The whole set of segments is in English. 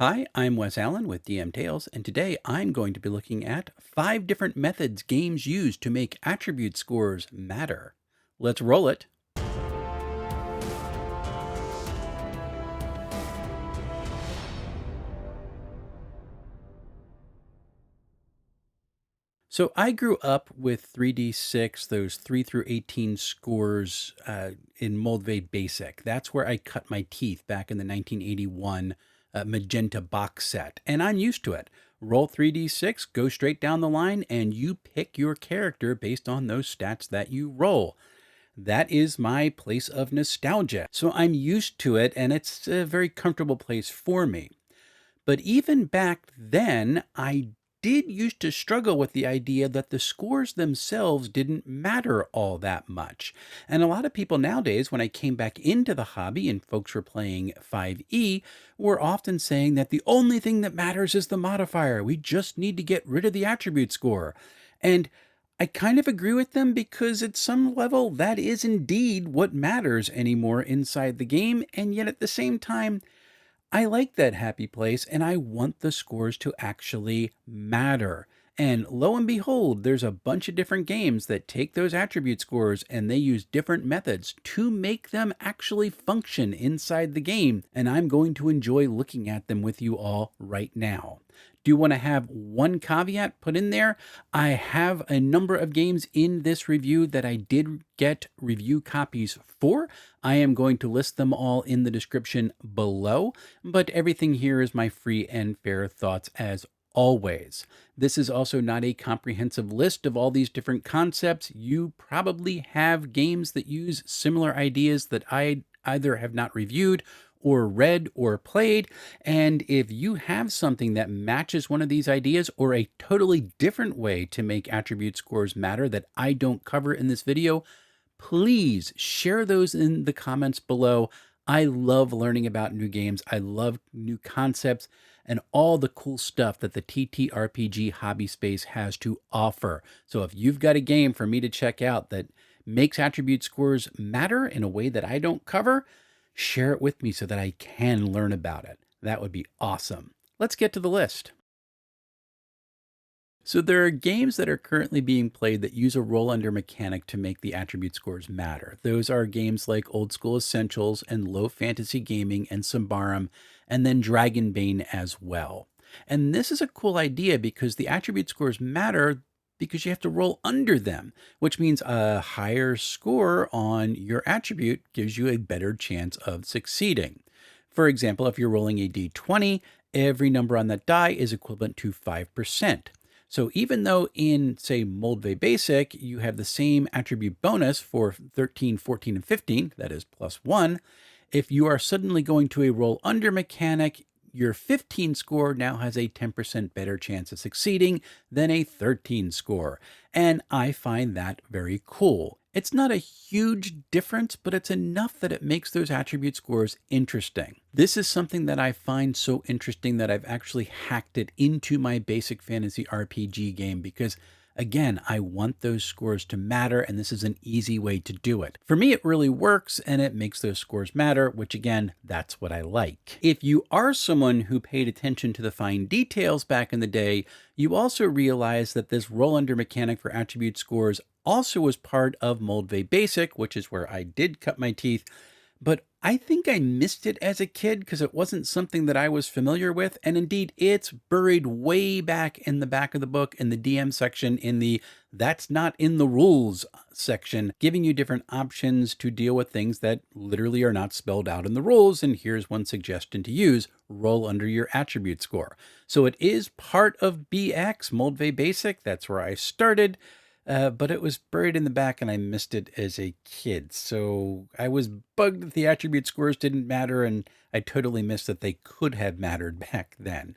Hi, I'm Wes Allen with DM Tales, and today I'm going to be looking at 5 different methods games use to make attribute scores matter. Let's roll it. So I grew up with 3D6, those 3 through 18 scores in Moldvay Basic. That's where I cut my teeth back in the 1981 Magenta box set, and I'm used to it. Roll 3D6, go straight down the line, and you pick your character based on those stats that you roll. That is my place of nostalgia. So I'm used to it, and it's a very comfortable place for me. But even back then, I did used to struggle with the idea that the scores themselves didn't matter all that much. And a lot of people nowadays, when I came back into the hobby and folks were playing 5e, were often saying that the only thing that matters is the modifier. We just need to get rid of the attribute score. And I kind of agree with them because at some level that is indeed what matters anymore inside the game. And yet at the same time, I like that happy place and I want the scores to actually matter. And lo and behold, there's a bunch of different games that take those attribute scores and they use different methods to make them actually function inside the game. And I'm going to enjoy looking at them with you all right now. Do you want to have one caveat put in there? I have a number of games in this review that I did get review copies for. I am going to list them all in the description below, but everything here is my free and fair thoughts as always. This is also not a comprehensive list of all these different concepts. You probably have games that use similar ideas that I either have not reviewed or read or played. And if you have something that matches one of these ideas or a totally different way to make attribute scores matter that I don't cover in this video, please share those in the comments below. I love learning about new games. I love new concepts and all the cool stuff that the TTRPG hobby space has to offer. So if you've got a game for me to check out that makes attribute scores matter in a way that I don't cover, share it with me so that I can learn about it. That would be awesome. Let's get to the list. So there are games that are currently being played that use a roll under mechanic to make the attribute scores matter. Those are games like Old School Essentials and Low Fantasy Gaming and Symbaroum, and then Dragonbane as well. And this is a cool idea because the attribute scores matter because you have to roll under them, which means a higher score on your attribute gives you a better chance of succeeding. For example, if you're rolling a d20, every number on that die is equivalent to 5%. So even though in, say, Moldvay Basic, you have the same attribute bonus for 13, 14, and 15, that is +1, if you are suddenly going to a roll under mechanic, your 15 score now has a 10% better chance of succeeding than a 13 score. And I find that very cool. It's not a huge difference, but it's enough that it makes those attribute scores interesting. This is something that I find so interesting that I've actually hacked it into my basic fantasy RPG game because again, I want those scores to matter, and this is an easy way to do it. For me, it really works, and it makes those scores matter, which again, that's what I like. If you are someone who paid attention to the fine details back in the day, you also realize that this roll under mechanic for attribute scores also was part of Moldvay Basic, which is where I did cut my teeth. But I think I missed it as a kid because it wasn't something that I was familiar with. And indeed, it's buried way back in the back of the book in the DM section in the "That's not in the rules" section, giving you different options to deal with things that literally are not spelled out in the rules. And here's one suggestion to use: roll under your attribute score. So it is part of BX, Moldvay Basic. That's where I started. But it was buried in the back and I missed it as a kid. So I was bugged that the attribute scores didn't matter, and I totally missed that they could have mattered back then.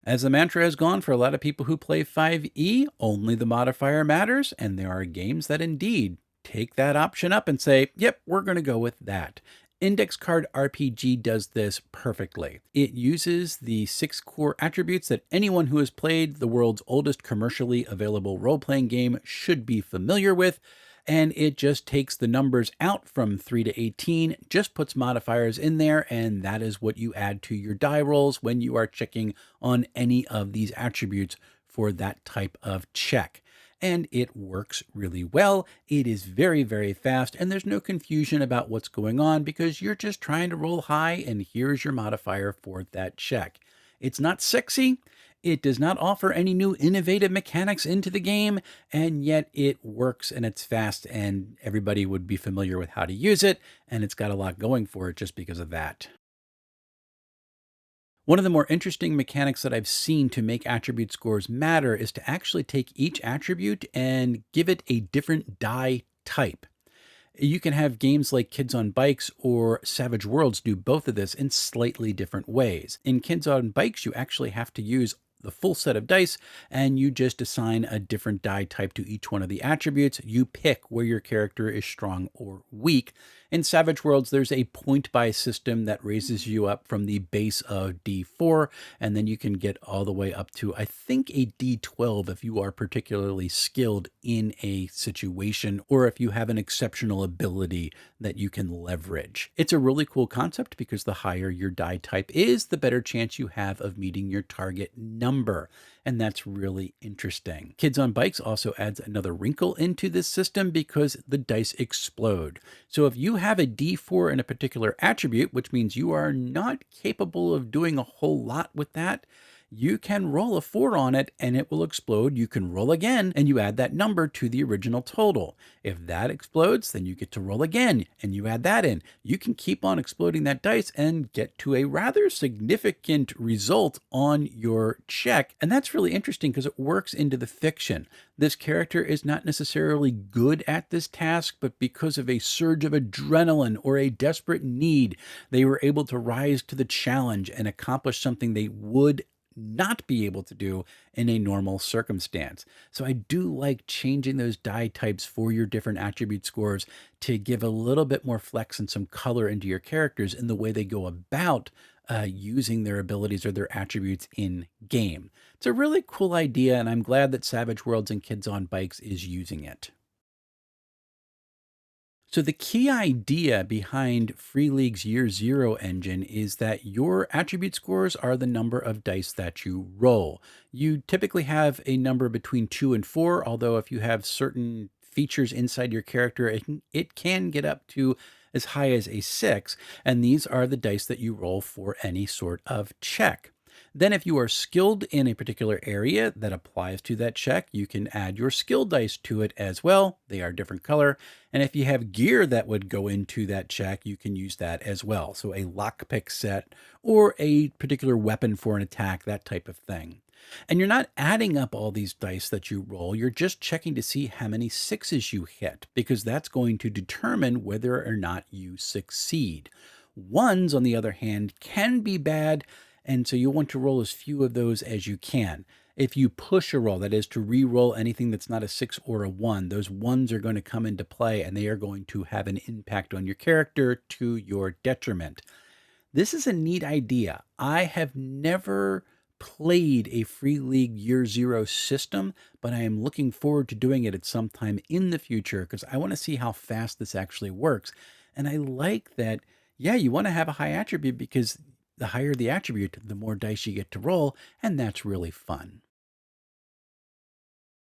As the mantra has gone for a lot of people who play 5e, only the modifier matters, and there are games that indeed take that option up and say, yep, we're going to go with that. Index Card RPG does this perfectly. It uses the 6 core attributes that anyone who has played the world's oldest commercially available role-playing game should be familiar with, and it just takes the numbers out from 3 to 18, just puts modifiers in there, and that is what you add to your die rolls when you are checking on any of these attributes for that type of check. And it works really well. It is very, very fast, and there's no confusion about what's going on because you're just trying to roll high, and here's your modifier for that check. It's not sexy. It does not offer any new innovative mechanics into the game, and yet it works and it's fast, and everybody would be familiar with how to use it, and it's got a lot going for it just because of that. One of the more interesting mechanics that I've seen to make attribute scores matter is to actually take each attribute and give it a different die type. You can have games like Kids on Bikes or Savage Worlds do both of this in slightly different ways. In Kids on Bikes, you actually have to use the full set of dice, and you just assign a different die type to each one of the attributes. You pick where your character is strong or weak. In Savage Worlds, there's a point buy system that raises you up from the base of D4, and then you can get all the way up to, I think, a D12 if you are particularly skilled in a situation or if you have an exceptional ability that you can leverage. It's a really cool concept because the higher your die type is, the better chance you have of meeting your target number. And that's really interesting. Kids on Bikes also adds another wrinkle into this system because the dice explode. So if you have a D4 in a particular attribute, which means you are not capable of doing a whole lot with that, you can roll a 4 on it and it will explode. You can roll again and you add that number to the original total. If that explodes, then you get to roll again and you add that in. You can keep on exploding that dice and get to a rather significant result on your check. And that's really interesting because it works into the fiction. This character is not necessarily good at this task, but because of a surge of adrenaline or a desperate need, they were able to rise to the challenge and accomplish something they would not be able to do in a normal circumstance. So I do like changing those die types for your different attribute scores to give a little bit more flex and some color into your characters in the way they go about using their abilities or their attributes in game. It's a really cool idea, and I'm glad that Savage Worlds and Kids on Bikes is using it. So the key idea behind Free League's Year Zero engine is that your attribute scores are the number of dice that you roll. You typically have a number between 2 and 4, although if you have certain features inside your character, it can get up to as high as a 6, and these are the dice that you roll for any sort of check. Then if you are skilled in a particular area that applies to that check, you can add your skill dice to it as well. They are different color. And if you have gear that would go into that check, you can use that as well. So a lockpick set or a particular weapon for an attack, that type of thing. And you're not adding up all these dice that you roll. You're just checking to see how many 6s you hit, because that's going to determine whether or not you succeed. 1s, on the other hand, can be bad, and so you'll want to roll as few of those as you can. If you push a roll, that is to re-roll anything that's not a 6 or a 1, those 1s are going to come into play and they are going to have an impact on your character to your detriment. This is a neat idea. I have never played a Free League Year Zero system, but I am looking forward to doing it at some time in the future because I want to see how fast this actually works. And I like that, yeah, you want to have a high attribute because the higher the attribute, the more dice you get to roll, and that's really fun.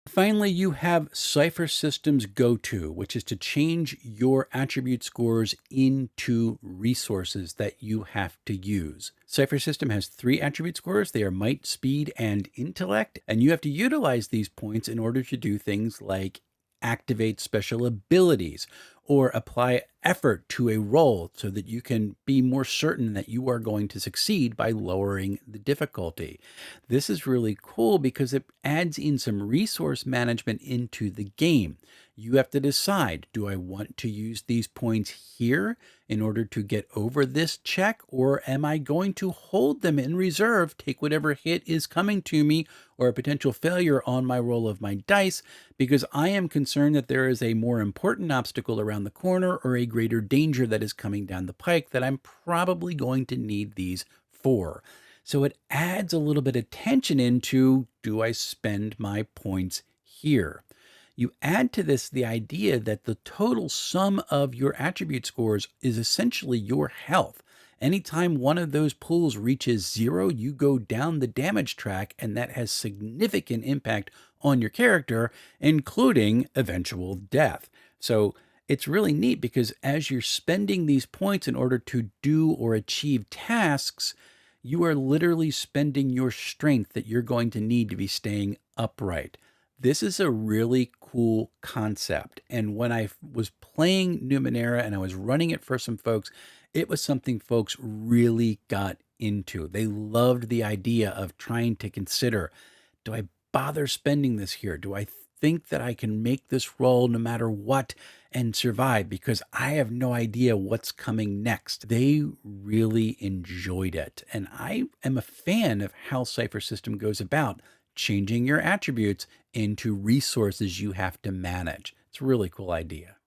Finally, you have Cipher System's go-to, which is to change your attribute scores into resources that you have to use. Cipher System has 3 attribute scores. They are might, speed, and intellect, and you have to utilize these points in order to do things like activate special abilities or apply effort to a roll so that you can be more certain that you are going to succeed by lowering the difficulty. This is really cool because it adds in some resource management into the game. You have to decide, do I want to use these points here in order to get over this check, or am I going to hold them in reserve, take whatever hit is coming to me or a potential failure on my roll of my dice, because I am concerned that there is a more important obstacle around the corner or a greater danger that is coming down the pike that I'm probably going to need these for. So it adds a little bit of tension into, do I spend my points here? You add to this the idea that the total sum of your attribute scores is essentially your health. Anytime one of those pools reaches zero, you go down the damage track, and that has significant impact on your character, including eventual death. So it's really neat because as you're spending these points in order to do or achieve tasks, you are literally spending your strength that you're going to need to be staying upright. This is a really cool concept. And when I was playing Numenera and I was running it for some folks, it was something folks really got into. They loved the idea of trying to consider, do I bother spending this here? Do I think that I can make this roll no matter what and survive because I have no idea what's coming next? They really enjoyed it. And I am a fan of how Cypher System goes about changing your attributes into resources you have to manage. It's a really cool idea.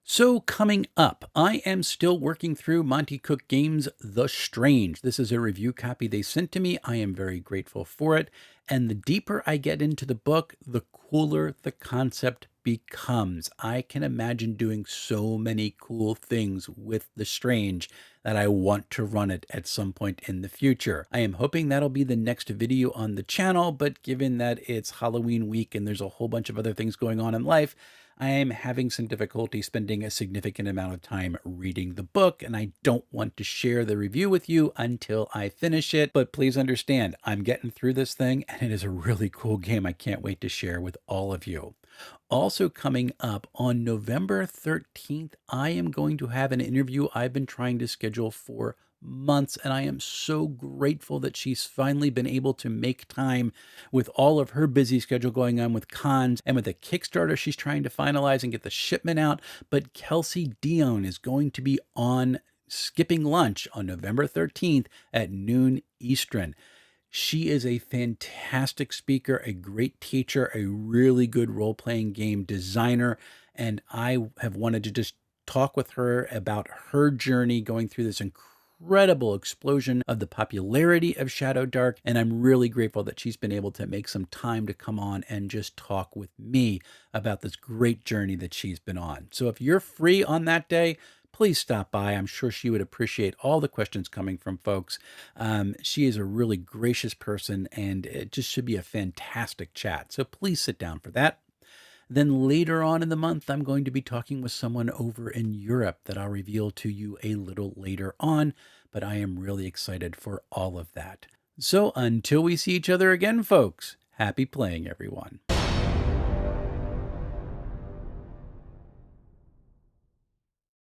So coming up, I am still working through Monty Cook Games' The Strange. This is a review copy they sent to me. I am very grateful for it. And the deeper I get into the book, the cooler the concept becomes. I can imagine doing so many cool things with The Strange that I want to run it at some point in the future. I am hoping that'll be the next video on the channel, but given that it's Halloween week and there's a whole bunch of other things going on in life, I am having some difficulty spending a significant amount of time reading the book, and I don't want to share the review with you until I finish it. But please understand, I'm getting through this thing, and it is a really cool game I can't wait to share with all of you. Also coming up on November 13th, I am going to have an interview I've been trying to schedule for months, and I am so grateful that she's finally been able to make time with all of her busy schedule going on with cons and with a Kickstarter she's trying to finalize and get the shipment out. But Kelsey Dion is going to be on Skipping Lunch on November 13th at noon Eastern. She is a fantastic speaker, a great teacher, a really good role-playing game designer, and I have wanted to just talk with her about her journey going through this incredible explosion of the popularity of Shadow Dark, and I'm really grateful that she's been able to make some time to come on and just talk with me about this great journey that she's been on. So if you're free on that day, please stop by. I'm sure she would appreciate all the questions coming from folks. She is a really gracious person, and it just should be a fantastic chat. So please sit down for that. Then later on in the month, I'm going to be talking with someone over in Europe that I'll reveal to you a little later on, but I am really excited for all of that. So until we see each other again, folks, happy playing, everyone.